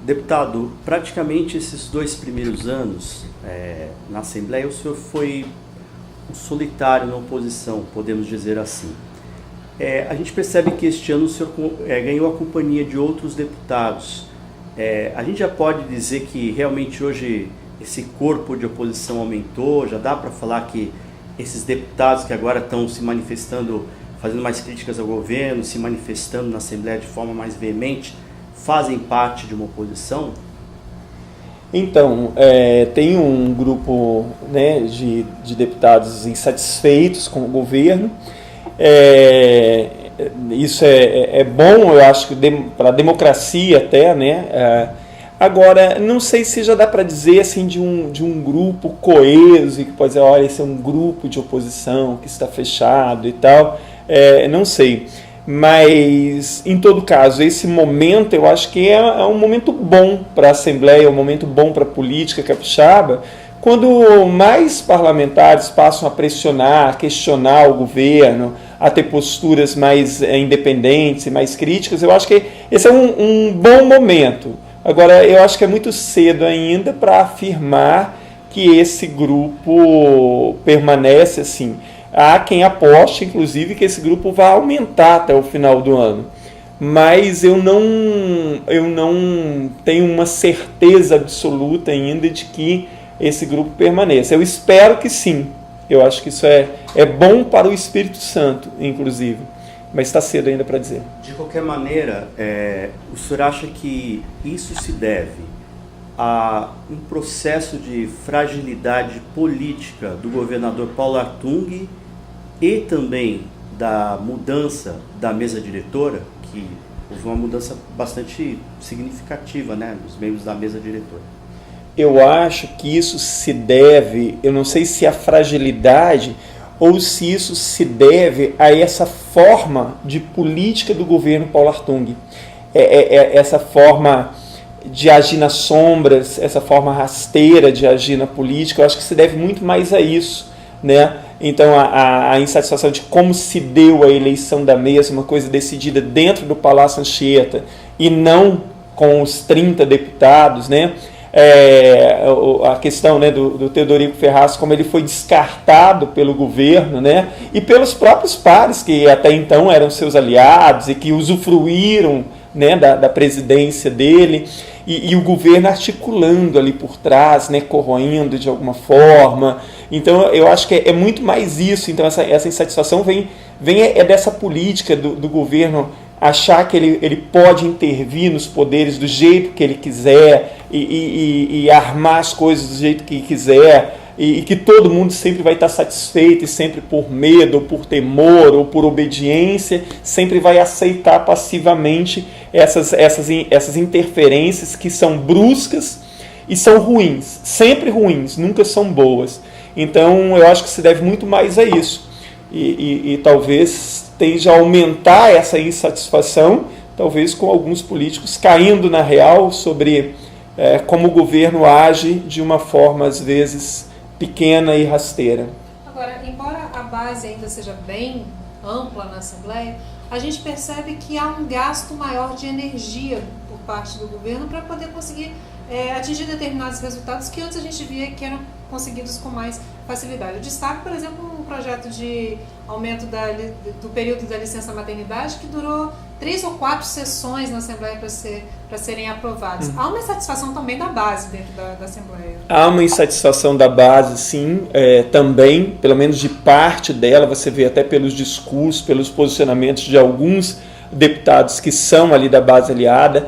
Deputado, praticamente esses 2 primeiros anos na Assembleia, o senhor foi um solitário na oposição, podemos dizer assim. A gente percebe que este ano o senhor ganhou a companhia de outros deputados. A gente já pode dizer que realmente hoje esse corpo de oposição aumentou, já dá para falar que esses deputados que agora estão se manifestando, fazendo mais críticas ao governo, se manifestando na Assembleia de forma mais veemente, fazem parte de uma oposição? Então, tem um grupo, né, de deputados insatisfeitos com o governo. Isso é bom, eu acho, que para a democracia até, né? Agora, não sei se já dá para dizer assim, de um grupo coeso, e que pode dizer, olha, esse é um grupo de oposição que está fechado e tal, não sei. Mas, em todo caso, esse momento eu acho que é um momento bom para a Assembleia, é um momento bom para a política capixaba, quando mais parlamentares passam a pressionar, a questionar o governo, a ter posturas mais independentes e mais críticas. Eu acho que esse é um bom momento. Agora, eu acho que é muito cedo ainda para afirmar que esse grupo permanece assim. Há quem aposte, inclusive, que esse grupo vai aumentar até o final do ano. Mas eu não tenho uma certeza absoluta ainda de que esse grupo permaneça. Eu espero que sim. Eu acho que isso é bom para o Espírito Santo, inclusive. Mas está cedo ainda para dizer. De qualquer maneira, o senhor acha que isso se deve a um processo de fragilidade política do governador Paulo Artung e também da mudança da mesa diretora, que houve uma mudança bastante significativa, né, nos membros da mesa diretora? Eu acho que isso se deve, eu não sei se a fragilidade ou se isso se deve a essa forma de política do governo Paulo Artung. Essa forma de agir nas sombras, essa forma rasteira de agir na política, eu acho que se deve muito mais a isso, né? Então, a insatisfação de como se deu a eleição da mesa, uma coisa decidida dentro do Palácio Anchieta e não com os 30 deputados, né? A questão, né, do Teodorico Ferraz, como ele foi descartado pelo governo, né? E pelos próprios pares que até então eram seus aliados e que usufruíram, né, da presidência dele, e o governo articulando ali por trás, né, corroendo de alguma forma. Então eu acho que é muito mais isso. Então essa insatisfação vem dessa política do governo achar que ele pode intervir nos poderes do jeito que ele quiser e armar as coisas do jeito que quiser, e que todo mundo sempre vai estar satisfeito, e sempre por medo, ou por temor, ou por obediência, sempre vai aceitar passivamente essas interferências que são bruscas e são ruins, sempre ruins, nunca são boas. Então eu acho que se deve muito mais a isso, e talvez tende a aumentar essa insatisfação, talvez com alguns políticos caindo na real sobre como o governo age de uma forma, às vezes, pequena e rasteira. Agora, embora a base ainda seja bem ampla na Assembleia, a gente percebe que há um gasto maior de energia por parte do governo para poder conseguir atingir determinados resultados que antes a gente via que eram conseguidos com mais facilidade. Eu destaco, por exemplo, um projeto de aumento do período da licença maternidade que durou 3 ou 4 sessões na Assembleia para serem aprovados. Há uma insatisfação também da base dentro da Assembleia. Há uma insatisfação da base, sim, também, pelo menos de parte dela, você vê até pelos discursos, pelos posicionamentos de alguns deputados que são ali da base aliada,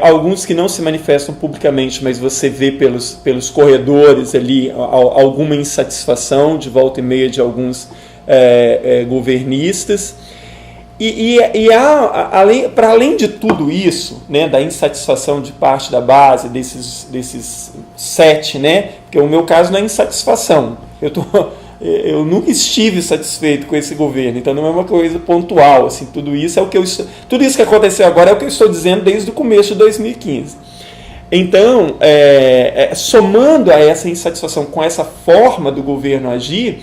alguns que não se manifestam publicamente, mas você vê pelos corredores ali alguma insatisfação de volta e meia de alguns governistas. E para além de tudo isso, né, da insatisfação de parte da base, desses 7, né, porque o meu caso não é insatisfação, eu nunca estive satisfeito com esse governo, então não é uma coisa pontual, assim, tudo isso que aconteceu agora é o que eu estou dizendo desde o começo de 2015. Então, somando a essa insatisfação com essa forma do governo agir,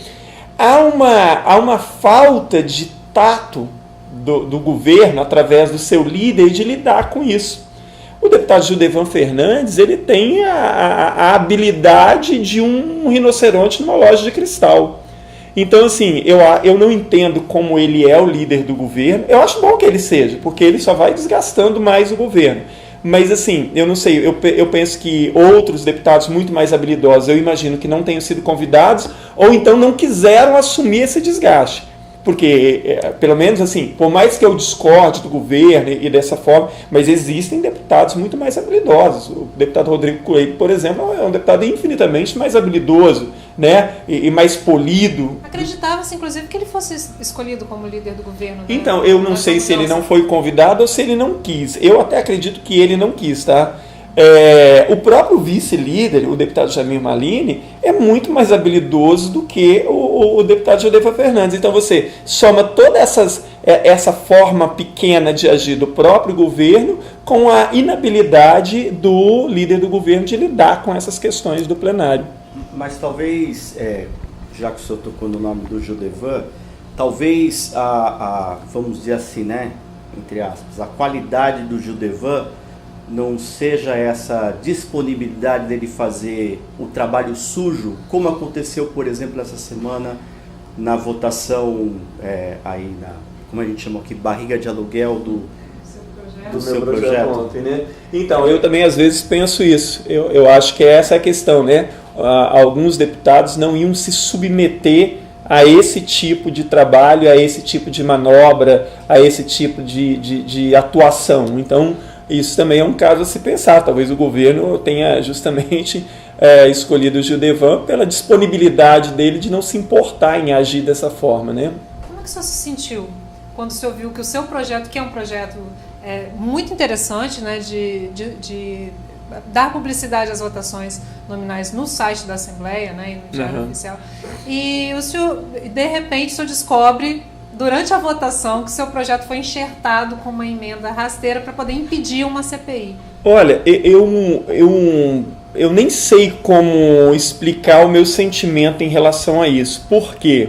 há uma falta de tato do governo, através do seu líder, de lidar com isso. O deputado Gildevan Fernandes, ele tem a habilidade de um rinoceronte numa loja de cristal. Então, assim, eu não entendo como ele é o líder do governo. Eu acho bom que ele seja, porque ele só vai desgastando mais o governo. Mas, assim, eu não sei, eu penso que outros deputados muito mais habilidosos, eu imagino que não tenham sido convidados, ou então não quiseram assumir esse desgaste. Porque, pelo menos assim, por mais que eu discorde do governo e dessa forma, mas existem deputados muito mais habilidosos. O deputado Rodrigo Coelho, por exemplo, é um deputado infinitamente mais habilidoso, né? E mais polido. Acreditava-se, inclusive, que ele fosse escolhido como líder do governo. Né? Então, eu não sei se ele não foi convidado ou se ele não quis. Eu até acredito que ele não quis, tá? O próprio vice-líder, o deputado Jamir Malini, é muito mais habilidoso do que o deputado Gildevan Fernandes. Então você soma toda essa forma pequena de agir do próprio governo com a inabilidade do líder do governo de lidar com essas questões do plenário. Mas talvez, já que o senhor tocou no nome do Gildevan, talvez vamos dizer assim, né, entre aspas, a qualidade do Gildevan não seja essa disponibilidade dele fazer o trabalho sujo, como aconteceu, por exemplo, essa semana na votação, como a gente chama aqui, barriga de aluguel do seu projeto. Ontem, né? Então, eu também às vezes penso isso. Eu acho que essa é a questão, né? Alguns deputados não iam se submeter a esse tipo de trabalho, a esse tipo de manobra, a esse tipo de atuação. Então, isso também é um caso a se pensar. Talvez o governo tenha justamente escolhido o Gildevan pela disponibilidade dele de não se importar em agir dessa forma, né? Como é que o senhor se sentiu quando o senhor viu que o seu projeto, que é um projeto muito interessante, né, de dar publicidade às votações nominais no site da Assembleia, né, e no Diário Oficial, e o senhor, de repente, o senhor descobre durante a votação que seu projeto foi enxertado com uma emenda rasteira para poder impedir uma CPI? Olha, eu nem sei como explicar o meu sentimento em relação a isso. Por quê?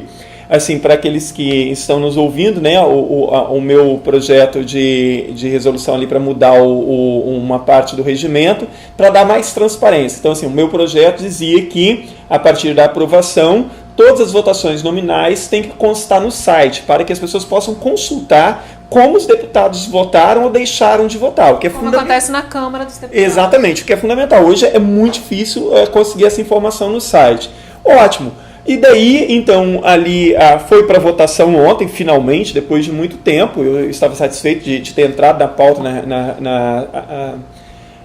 Assim, para aqueles que estão nos ouvindo, né, o meu projeto de resolução ali para mudar uma parte do regimento, para dar mais transparência. Então, assim, o meu projeto dizia que, a partir da aprovação, todas as votações nominais têm que constar no site, para que as pessoas possam consultar como os deputados votaram ou deixaram de votar. O que é como acontece na Câmara dos Deputados. Exatamente, o que é fundamental. Hoje é muito difícil conseguir essa informação no site. Ótimo. E daí, então, ali foi para votação ontem, finalmente, depois de muito tempo. Eu estava satisfeito de ter entrado na pauta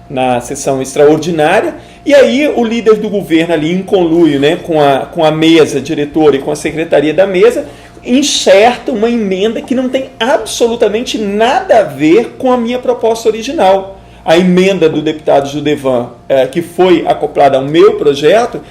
na sessão extraordinária, e aí o líder do governo ali em conluio, né, com a mesa diretora e com a secretaria da mesa, enxerta uma emenda que não tem absolutamente nada a ver com a minha proposta original. A emenda do deputado Gildevan, que foi acoplada ao meu projeto,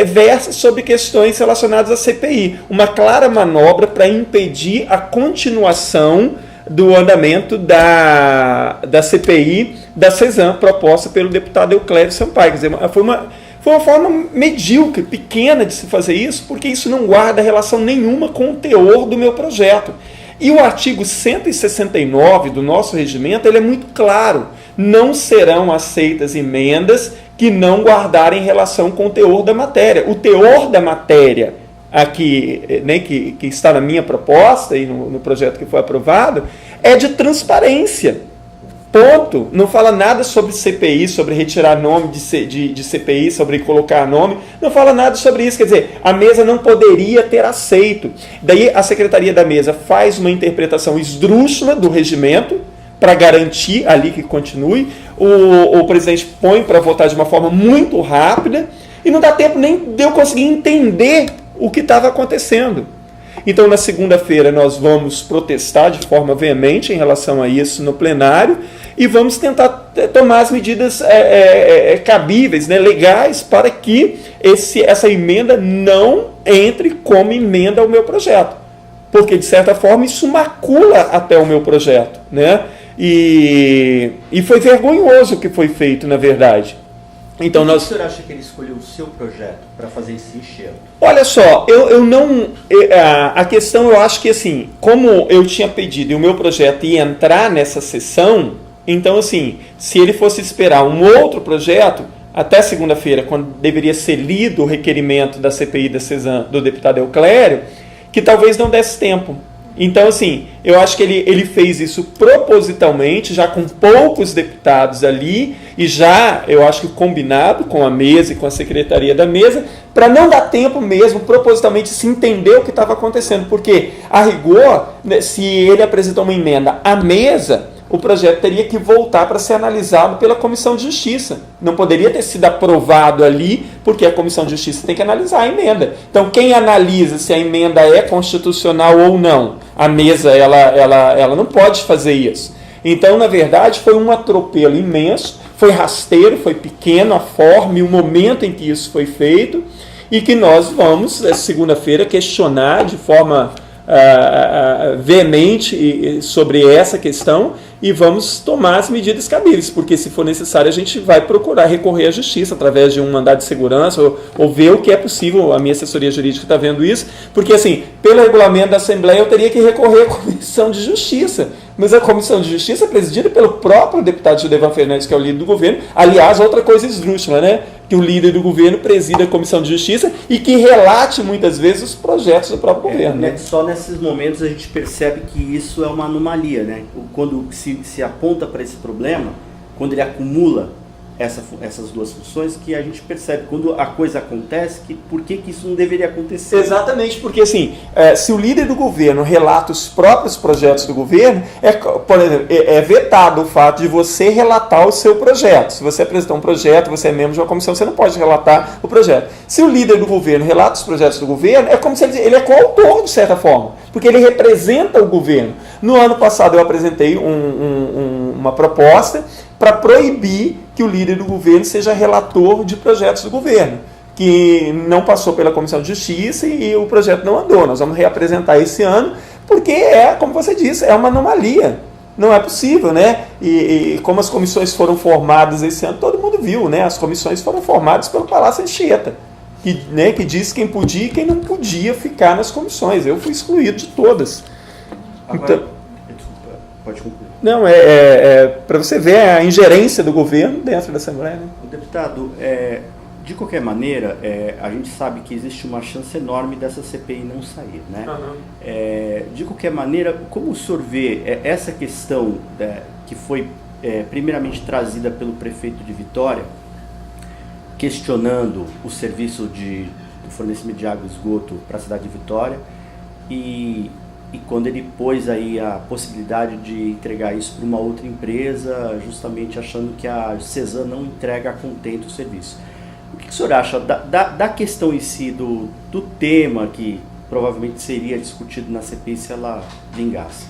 versa sobre questões relacionadas à CPI. Uma clara manobra para impedir a continuação do andamento da CPI da CESAM, proposta pelo deputado Euclério Sampaio. Quer dizer, foi uma forma medíocre, pequena de se fazer isso, porque isso não guarda relação nenhuma com o teor do meu projeto. E o artigo 169 do nosso regimento, ele é muito claro. Não serão aceitas emendas que não guardarem relação com o teor da matéria. O teor da matéria aqui, né, que está na minha proposta e no projeto que foi aprovado, é de transparência. Ponto. Não fala nada sobre CPI, sobre retirar nome de CPI, sobre colocar nome. Não fala nada sobre isso. Quer dizer, a mesa não poderia ter aceito. Daí a secretaria da mesa faz uma interpretação esdrúxula do regimento para garantir ali que continue. O presidente põe para votar de uma forma muito rápida e não dá tempo nem de eu conseguir entender o que estava acontecendo. Então, na segunda-feira, nós vamos protestar de forma veemente em relação a isso no plenário e vamos tentar tomar as medidas cabíveis, né, legais, para que essa emenda não entre como emenda ao meu projeto. Porque, de certa forma, isso macula até o meu projeto, né? E foi vergonhoso o que foi feito, na verdade. Então, o senhor acha que ele escolheu o seu projeto para fazer esse enxerto? Olha só, eu não... A questão, eu acho que assim, como eu tinha pedido e o meu projeto ia entrar nessa sessão, Então, assim, se ele fosse esperar um outro projeto, até segunda-feira, quando deveria ser lido o requerimento da CPI da CESAM do deputado Euclério, que talvez não desse tempo. Então, assim, eu acho que ele fez isso propositalmente, já com poucos deputados ali, e já, eu acho que combinado com a mesa e com a secretaria da mesa, para não dar tempo mesmo, propositalmente, se entender o que estava acontecendo. Porque, a rigor, né, se ele apresentou uma emenda à mesa, o projeto teria que voltar para ser analisado pela Comissão de Justiça. Não poderia ter sido aprovado ali, porque a Comissão de Justiça tem que analisar a emenda. Então, quem analisa se a emenda é constitucional ou não? A mesa, ela não pode fazer isso. Então, na verdade, foi um atropelo imenso, foi rasteiro, foi pequeno a forma e o momento em que isso foi feito, e que nós vamos, segunda-feira, questionar de forma veemente sobre essa questão e vamos tomar as medidas cabíveis, porque se for necessário a gente vai procurar recorrer à justiça através de um mandado de segurança ou ver o que é possível. A minha assessoria jurídica está vendo isso, porque assim, pelo regulamento da Assembleia eu teria que recorrer à Comissão de Justiça, mas a Comissão de Justiça é presidida pelo próprio deputado Gildevan Fernandes, que é o líder do governo. Aliás, outra coisa esdrúxula, né? Que o líder do governo presida a Comissão de Justiça e que relate muitas vezes os projetos do próprio governo. Né? Só nesses momentos a gente percebe que isso é uma anomalia, né? Quando se aponta para esse problema, quando ele acumula essas duas funções, que a gente percebe quando a coisa acontece, que por que isso não deveria acontecer. Exatamente, porque assim, se o líder do governo relata os próprios projetos do governo, por exemplo, é vetado o fato de você relatar o seu projeto. Se você apresentar um projeto, você é membro de uma comissão, você não pode relatar o projeto. Se o líder do governo relata os projetos do governo, é como se ele é coautor, de certa forma, porque ele representa o governo. No ano passado eu apresentei uma proposta para proibir que o líder do governo seja relator de projetos do governo, que não passou pela Comissão de Justiça e o projeto não andou. Nós vamos reapresentar esse ano, porque como você disse, é uma anomalia. Não é possível, né? E como as comissões foram formadas esse ano, todo mundo viu, né? As comissões foram formadas pelo Palácio Anchieta, que diz quem podia e quem não podia ficar nas comissões. Eu fui excluído de todas. Agora, então, desculpa, pode concluir. Não, para você ver a ingerência do governo dentro da Assembleia. Né? Deputado, de qualquer maneira, a gente sabe que existe uma chance enorme dessa CPI não sair. Né? Uhum. De qualquer maneira, como o senhor vê essa questão que foi primeiramente trazida pelo prefeito de Vitória, questionando o serviço do fornecimento de água e esgoto para a cidade de Vitória, e quando ele pôs aí a possibilidade de entregar isso para uma outra empresa, justamente achando que a CESAM não entrega a contento o serviço. O que o senhor acha da questão em si, do tema que provavelmente seria discutido na CPI se ela vingasse?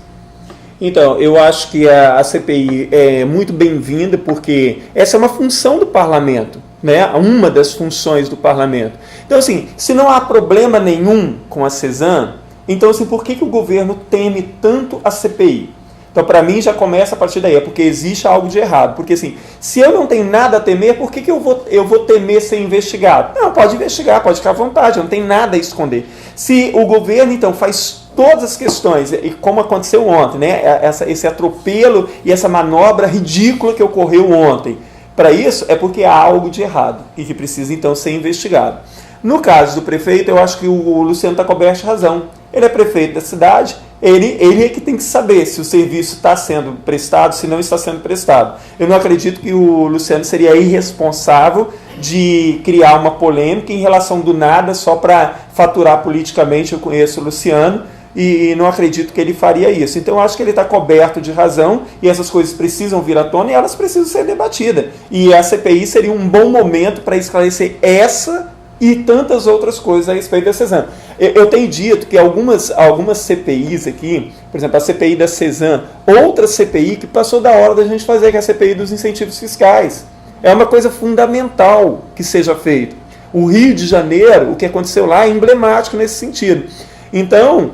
Então, eu acho que a CPI é muito bem-vinda, porque essa é uma função do parlamento, né? Uma das funções do parlamento. Então, assim, se não há problema nenhum com a CESAM, então, assim, por que o governo teme tanto a CPI? Então, para mim, já começa a partir daí, porque existe algo de errado. Porque, assim, se eu não tenho nada a temer, por que eu vou temer ser investigado? Não, pode investigar, pode ficar à vontade, eu não tenho nada a esconder. Se o governo, então, faz todas as questões, e como aconteceu ontem, né? Esse atropelo e essa manobra ridícula que ocorreu ontem, para isso é porque há algo de errado e que precisa, então, ser investigado. No caso do prefeito, eu acho que o Luciano está coberto de razão. Ele é prefeito da cidade, ele é que tem que saber se o serviço está sendo prestado, se não está sendo prestado. Eu não acredito que o Luciano seria irresponsável de criar uma polêmica em relação do nada só para faturar politicamente. Eu conheço o Luciano e não acredito que ele faria isso. Então eu acho que ele está coberto de razão e essas coisas precisam vir à tona e elas precisam ser debatidas. E a CPI seria um bom momento para esclarecer essa e tantas outras coisas a respeito da CESAM. Eu tenho dito que algumas CPIs aqui, por exemplo, a CPI da CESAM, outra CPI que passou da hora da gente fazer, que é a CPI dos incentivos fiscais. É uma coisa fundamental que seja feito. O Rio de Janeiro, o que aconteceu lá, é emblemático nesse sentido. Então,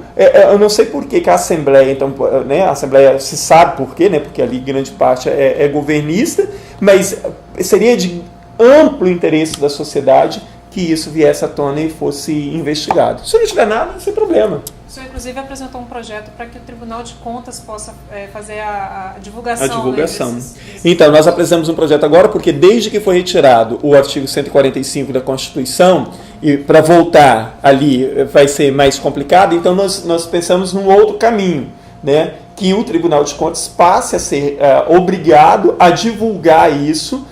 eu não sei por que a Assembleia, então, né, a Assembleia se sabe por quê, né, porque ali grande parte é governista, mas seria de amplo interesse da sociedade que isso viesse à tona e fosse investigado. Se não tiver nada, sem problema. O senhor, inclusive, apresentou um projeto para que o Tribunal de Contas possa fazer a divulgação. A divulgação. Né, Então, nós apresentamos um projeto agora, porque desde que foi retirado o artigo 145 da Constituição, e para voltar ali vai ser mais complicado, então nós pensamos num outro caminho, né? Que o Tribunal de Contas passe a ser obrigado a divulgar isso,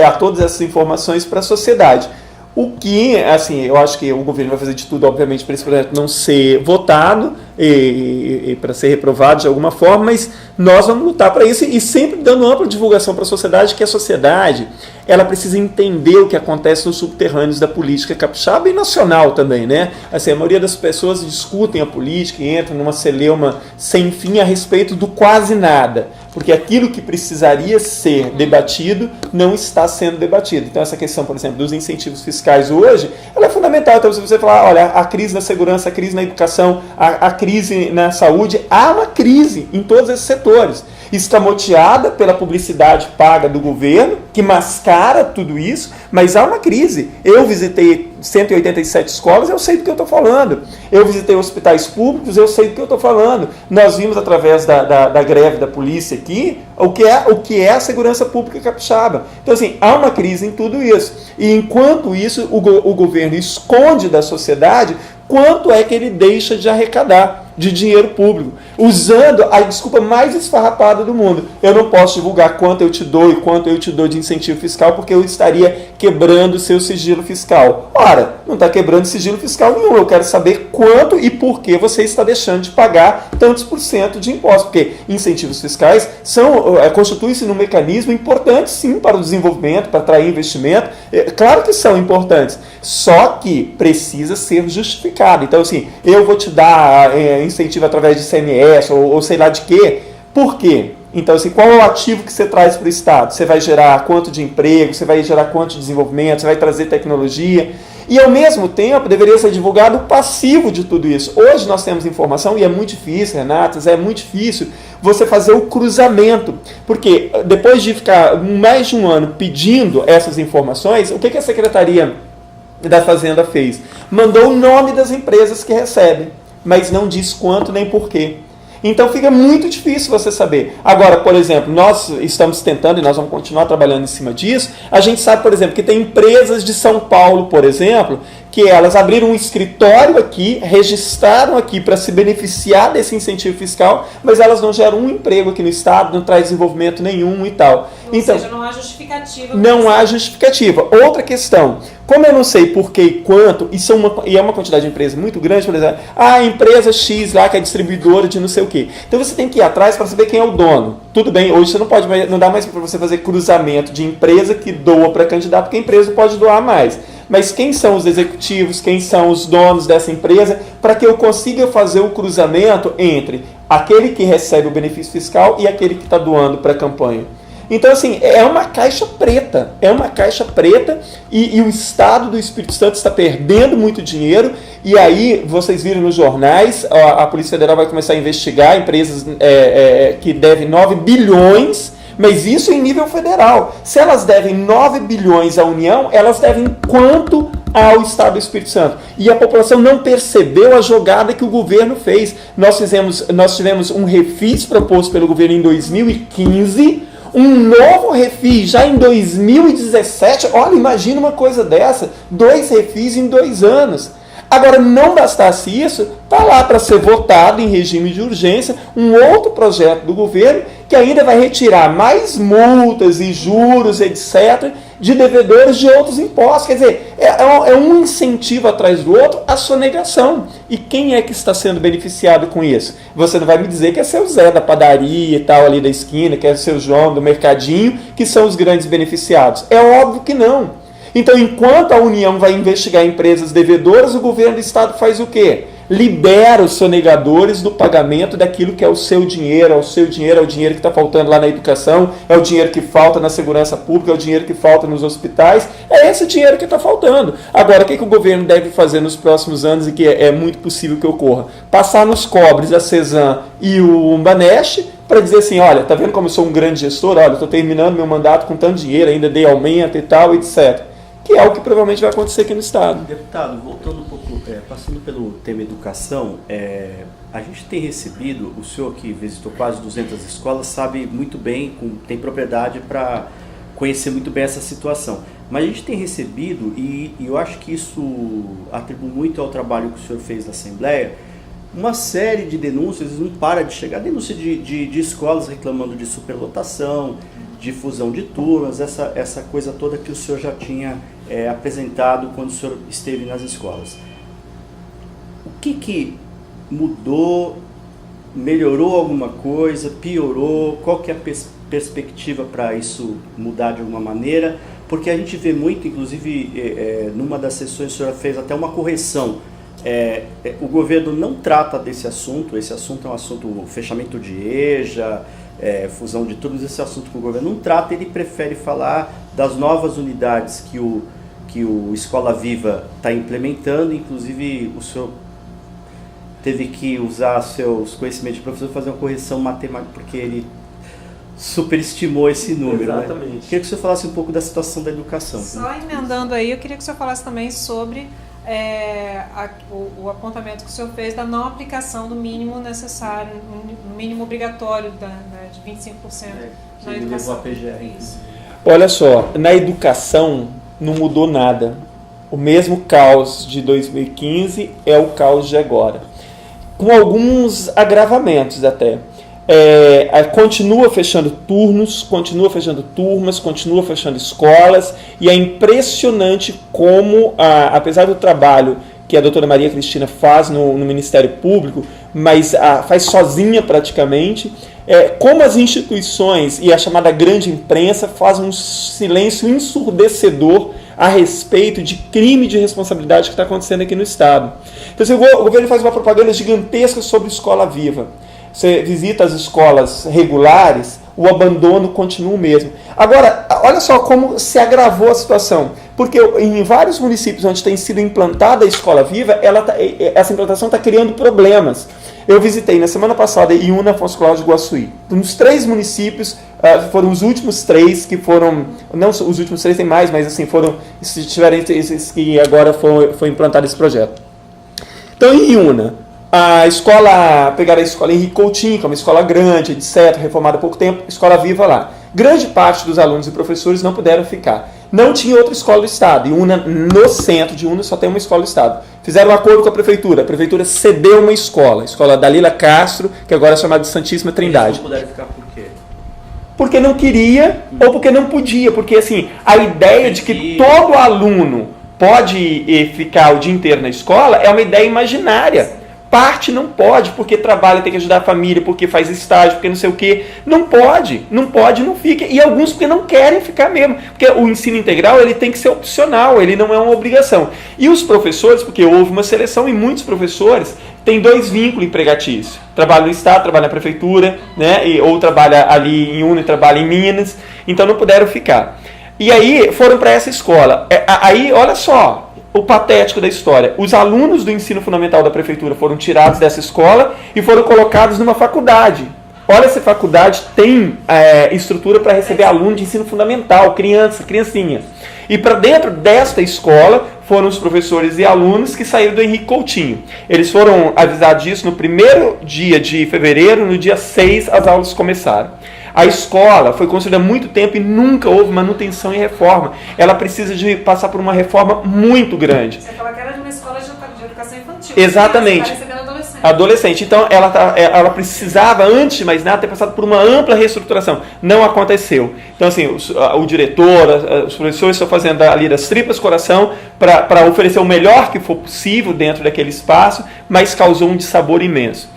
a todas essas informações para a sociedade. O que, assim, eu acho que o governo vai fazer de tudo, obviamente, para esse projeto não ser votado e para ser reprovado de alguma forma, mas nós vamos lutar para isso e sempre dando ampla divulgação para a sociedade, que a sociedade ela precisa entender o que acontece nos subterrâneos da política capixaba e nacional também, né? Assim, a maioria das pessoas discutem a política e entram numa celeuma sem fim a respeito do quase nada, porque aquilo que precisaria ser debatido não está sendo debatido. Então, essa questão, por exemplo, dos incentivos fiscais hoje, ela é fundamental. Então, se você falar, olha, a crise na segurança, a crise na educação, a crise na saúde, há uma crise em todos esses setores, escamoteada pela publicidade paga do governo, que mascara tudo isso, mas há uma crise. Eu visitei 187 escolas, eu sei do que eu estou falando. Eu visitei hospitais públicos, eu sei do que eu estou falando. Nós vimos através da greve da polícia aqui o que é a segurança pública capixaba. Então, assim, há uma crise em tudo isso. E enquanto isso, o governo esconde da sociedade quanto é que ele deixa de arrecadar de dinheiro público, usando a desculpa mais esfarrapada do mundo. Eu não posso divulgar quanto eu te dou e quanto eu te dou de incentivo fiscal, porque eu estaria quebrando o seu sigilo fiscal. Ora, não está quebrando sigilo fiscal nenhum. Eu quero saber quanto e por que você está deixando de pagar tantos % de impostos, porque incentivos fiscais constituem-se num mecanismo importante, sim, para o desenvolvimento, para atrair investimento. Claro que são importantes, só que precisa ser justificado. Então, assim, eu vou te dar incentivo através de ICMS ou sei lá de quê. Por quê? Então, assim, qual é o ativo que você traz para o Estado? Você vai gerar quanto de emprego, você vai gerar quanto de desenvolvimento, você vai trazer tecnologia. E, ao mesmo tempo, deveria ser divulgado o passivo de tudo isso. Hoje nós temos informação, e é muito difícil, Renatas, é muito difícil você fazer o cruzamento. Porque depois de ficar mais de um ano pedindo essas informações, o que a Secretaria da Fazenda fez? Mandou o nome das empresas que recebem, mas não diz quanto nem porquê. Então fica muito difícil você saber. Agora, por exemplo, nós estamos tentando, e nós vamos continuar trabalhando em cima disso, a gente sabe, por exemplo, que tem empresas de São Paulo, por exemplo, que elas abriram um escritório aqui, registraram aqui para se beneficiar desse incentivo fiscal, mas elas não geram um emprego aqui no Estado, não traz desenvolvimento nenhum e tal. Ou seja, não há justificativa. Não há justificativa. Outra questão, como eu não sei por que e quanto, e é uma quantidade de empresas muito grande, por exemplo, a empresa X lá, que é distribuidora de não sei o quê. Então você tem que ir atrás para saber quem é o dono. Tudo bem, hoje você não dá mais para você fazer cruzamento de empresa que doa para candidato, porque a empresa pode doar mais. Mas quem são os executivos, quem são os donos dessa empresa, para que eu consiga fazer o cruzamento entre aquele que recebe o benefício fiscal e aquele que está doando para a campanha. Então, assim, é uma caixa preta, e o Estado do Espírito Santo está perdendo muito dinheiro, e aí vocês viram nos jornais, a Polícia Federal vai começar a investigar empresas que devem 9 bilhões, mas isso em nível federal. Se elas devem 9 bilhões à União, elas devem quanto ao Estado do Espírito Santo? E a população não percebeu a jogada que o governo fez. Nós tivemos um refis proposto pelo governo em 2015, um novo refis já em 2017. Olha, imagina uma coisa dessa, 2 refis em 2 anos. Agora, não bastasse isso, está lá para ser votado em regime de urgência um outro projeto do governo que ainda vai retirar mais multas e juros, etc., de devedores de outros impostos. Quer dizer, é um incentivo atrás do outro à sonegação. E quem é que está sendo beneficiado com isso? Você não vai me dizer que é seu Zé da padaria e tal ali da esquina, que é seu João do mercadinho, que são os grandes beneficiados. É óbvio que não. Então, enquanto a União vai investigar empresas devedoras, o governo do Estado faz o quê? Libera os sonegadores do pagamento daquilo que é o seu dinheiro, é o dinheiro que está faltando lá na educação, é o dinheiro que falta na segurança pública, é o dinheiro que falta nos hospitais, é esse dinheiro que está faltando. Agora, o que o governo deve fazer nos próximos anos e que é muito possível que ocorra? Passar nos cobres a Cesam e o Umbanest para dizer assim, olha, tá vendo como eu sou um grande gestor? Olha, estou terminando meu mandato com tanto dinheiro, ainda dei aumento e tal, etc. que é o que provavelmente vai acontecer aqui no Estado. Deputado, voltando um pouco, passando pelo tema educação, a gente tem recebido, o senhor que visitou quase 200 escolas, sabe muito bem, tem propriedade para conhecer muito bem essa situação. Mas a gente tem recebido, e eu acho que isso atribui muito ao trabalho que o senhor fez na Assembleia, uma série de denúncias, não para de chegar, denúncia de escolas reclamando de superlotação, de fusão de turmas, essa coisa toda que o senhor já tinha apresentado quando o senhor esteve nas escolas. O que mudou, melhorou alguma coisa, piorou, qual que é a perspectiva para isso mudar de alguma maneira? Porque a gente vê muito, inclusive numa das sessões o senhor fez até uma correção. O governo não trata desse assunto, esse assunto é um assunto, fechamento de EJA, fusão de turmas, esse assunto que o governo não trata, ele prefere falar das novas unidades que o Escola Viva está implementando, inclusive o senhor teve que usar seus conhecimentos de professor para fazer uma correção matemática, porque ele superestimou esse número. Exatamente. Né? Queria que o senhor falasse um pouco da situação da educação. Só emendando aí, eu queria que o senhor falasse também sobre o apontamento que o senhor fez da não aplicação do mínimo necessário, no mínimo obrigatório de 25% na educação. A PGR. Isso. Olha só, na educação não mudou nada. O mesmo caos de 2015 é o caos de agora. Com alguns agravamentos até. Continua fechando turnos, continua fechando turmas, continua fechando escolas, e é impressionante como, apesar do trabalho que a doutora Maria Cristina faz no Ministério Público, mas faz sozinha praticamente, como as instituições e a chamada grande imprensa fazem um silêncio ensurdecedor a respeito de crime de responsabilidade que está acontecendo aqui no Estado. Então, assim, o governo faz uma propaganda gigantesca sobre Escola Viva. Você visita as escolas regulares, o abandono continua o mesmo. Agora, olha só como se agravou a situação. Porque em vários municípios onde tem sido implantada a Escola Viva, essa implantação está criando problemas. Eu visitei na semana passada Iuna, Afonso Cláudio e Iguaçuí. Nos 3 municípios, foram os últimos 3 que foram, não os últimos 3 tem mais, mas assim, se tiverem esses que agora foi implantado esse projeto. Então, em Iuna, pegaram a escola Henrique Coutinho, que é uma escola grande, etc., reformada há pouco tempo, Escola Viva lá. Grande parte dos alunos e professores não puderam ficar. Não tinha outra escola do Estado. No centro de Iuna só tem uma escola do Estado. Fizeram um acordo com a prefeitura cedeu uma escola, a escola Dalila Castro, que agora é chamada de Santíssima Trindade. Eles não puderam ficar por quê? Porque não queria ou porque não podia. Porque assim, a ideia de que todo aluno pode ficar o dia inteiro na escola é uma ideia imaginária. Parte não pode, porque trabalha, tem que ajudar a família, porque faz estágio, porque não sei o quê. Não pode, não fica. E alguns porque não querem ficar mesmo. Porque o ensino integral ele tem que ser opcional, ele não é uma obrigação. E os professores, porque houve uma seleção e muitos professores têm 2 vínculos empregatícios. Trabalha no Estado, trabalha na prefeitura, né? Ou trabalha ali em Una e trabalha em Minas. Então não puderam ficar. E aí foram para essa escola. Aí, olha só, o patético da história. Os alunos do ensino fundamental da prefeitura foram tirados dessa escola e foram colocados numa faculdade. Olha, essa faculdade tem estrutura para receber aluno de ensino fundamental, criancinha. E para dentro desta escola foram os professores e alunos que saíram do Henrique Coutinho. Eles foram avisados disso no primeiro dia de fevereiro, no dia 6 as aulas começaram. A escola foi construída há muito tempo e nunca houve manutenção e reforma. Ela precisa de passar por uma reforma muito grande. Você fala que era de uma escola de educação infantil. Exatamente. Você está recebendo adolescente. Então, ela precisava, antes de mais nada, ter passado por uma ampla reestruturação. Não aconteceu. Então, assim, o diretor, os professores estão fazendo ali das tripas coração para oferecer o melhor que for possível dentro daquele espaço, mas causou um dissabor imenso.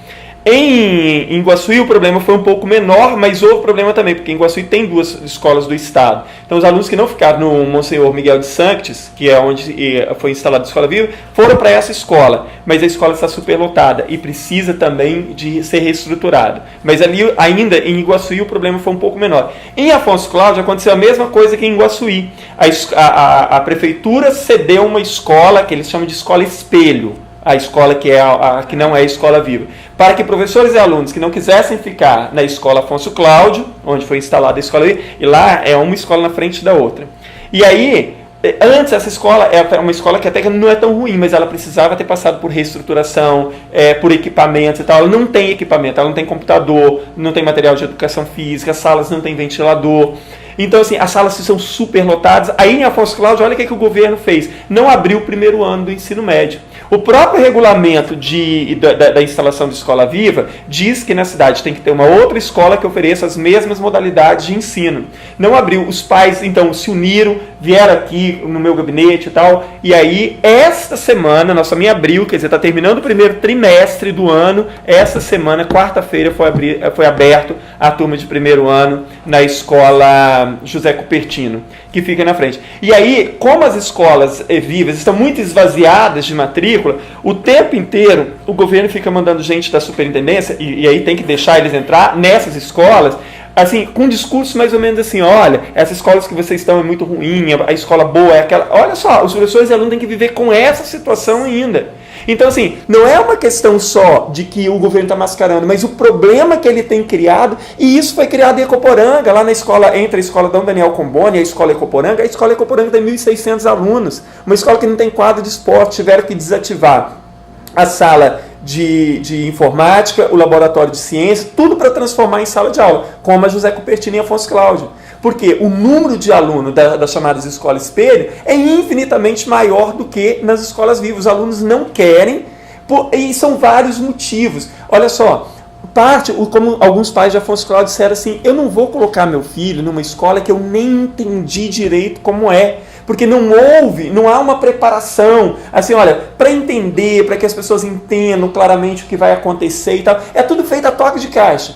Em Iguaçuí o problema foi um pouco menor, mas houve problema também, porque em Iguaçuí tem 2 escolas do Estado. Então os alunos que não ficaram no Monsenhor Miguel de Sanctis, que é onde foi instalada a Escola Viva, foram para essa escola, mas a escola está superlotada e precisa também de ser reestruturada. Mas ali ainda em Iguaçuí o problema foi um pouco menor. Em Afonso Cláudio aconteceu a mesma coisa que em Iguaçuí. A prefeitura cedeu uma escola que eles chamam de escola espelho, a escola que não é a Escola Viva, para que professores e alunos que não quisessem ficar na escola Afonso Cláudio, onde foi instalada a Escola Viva, e lá é uma escola na frente da outra. E aí Antes, essa escola é uma escola que até que não é tão ruim, mas ela precisava ter passado por reestruturação, por equipamentos e tal. Ela não tem equipamento, ela não tem computador, não tem material de educação física, as salas não têm ventilador. Então, assim, as salas são super lotadas. Aí, em Afonso Cláudio, olha o que o governo fez. Não abriu o primeiro ano do ensino médio. O próprio regulamento da instalação de escola viva diz que na cidade tem que ter uma outra escola que ofereça as mesmas modalidades de ensino. Não abriu. Os pais, então, se uniram, vieram aqui no meu gabinete e tal. E aí, esta semana, nós também abriu, quer dizer, está terminando o primeiro trimestre do ano. Essa semana, quarta-feira, foi aberto a turma de primeiro ano na escola José Cupertino, que fica na frente. E aí, como as escolas vivas estão muito esvaziadas de matrícula, o tempo inteiro o governo fica mandando gente da superintendência, e aí tem que deixar eles entrar nessas escolas, assim, com um discurso mais ou menos assim, olha, essas escolas que vocês estão é muito ruim, a escola boa é aquela... Olha só, os professores e alunos têm que viver com essa situação ainda. Então, assim, não é uma questão só de que o governo está mascarando, mas o problema que ele tem criado, e isso foi criado em Ecoporanga, lá na escola, entre a escola Dom Daniel Comboni e a escola Ecoporanga. A escola Ecoporanga tem 1.600 alunos, uma escola que não tem quadro de esporte, tiveram que desativar a sala de informática, o laboratório de ciência, tudo para transformar em sala de aula, como a José Cupertino e Afonso Cláudio. Porque o número de alunos das chamadas escolas espelho é infinitamente maior do que nas escolas vivas. Os alunos não querem, e são vários motivos. Olha só, como alguns pais de Afonso Cláudio disseram assim, eu não vou colocar meu filho numa escola que eu nem entendi direito como é. Porque não há uma preparação, assim, olha, para entender, para que as pessoas entendam claramente o que vai acontecer e tal. É tudo feito a toque de caixa,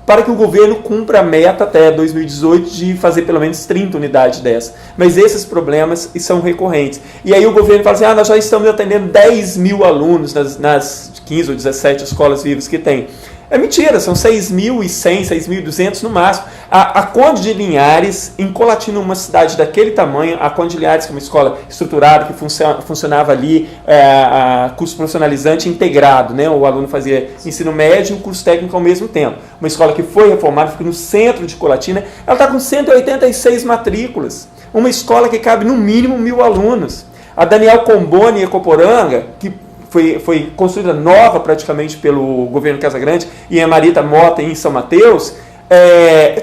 para que o governo cumpra a meta até 2018 de fazer pelo menos 30 unidades dessas. Mas esses problemas são recorrentes. E aí o governo fala assim, nós já estamos atendendo 10 mil alunos nas 15 ou 17 escolas vivas que tem. É mentira, são 6.100, 6.200 no máximo. A Conde de Linhares, em Colatina, uma cidade daquele tamanho, a Conde de Linhares, que é uma escola estruturada, que funcionava ali, curso profissionalizante integrado, né? O aluno fazia ensino médio e o curso técnico ao mesmo tempo. Uma escola que foi reformada, fica no centro de Colatina, ela está com 186 matrículas. Uma escola que cabe no mínimo 1.000 alunos. A Daniel Comboni e Ecoporanga, que foi construída nova praticamente pelo governo Casagrande, e a Marita Mota em São Mateus,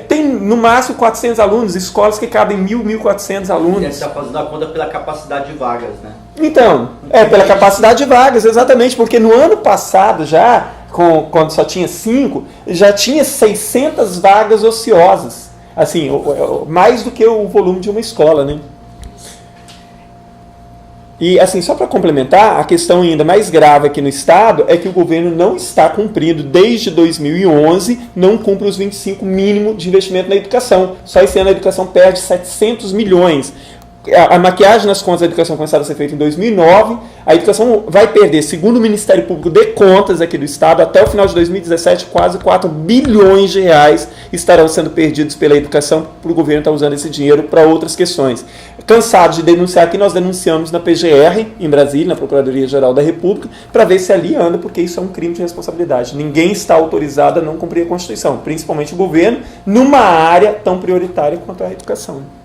tem no máximo 400 alunos, escolas que cabem 1.400 alunos. E você está fazendo a conta pela capacidade de vagas, né? Então, pela capacidade de vagas, exatamente, porque no ano passado já, quando só tinha 5, já tinha 600 vagas ociosas. Assim, mais do que o volume de uma escola, né? E, assim, só para complementar, a questão ainda mais grave aqui no Estado é que o governo não está cumprindo, desde 2011, não cumpre os 25 mínimo de investimento na educação. Só esse ano a educação perde 700 milhões. A maquiagem nas contas da educação começaram a ser feita em 2009, a educação vai perder, segundo o Ministério Público de Contas aqui do Estado, até o final de 2017, quase 4 bilhões de reais estarão sendo perdidos pela educação, para o governo estar usando esse dinheiro para outras questões. Cansados de denunciar aqui, nós denunciamos na PGR, em Brasília, na Procuradoria-Geral da República, para ver se ali anda, porque isso é um crime de responsabilidade. Ninguém está autorizado a não cumprir a Constituição, principalmente o governo, numa área tão prioritária quanto a educação.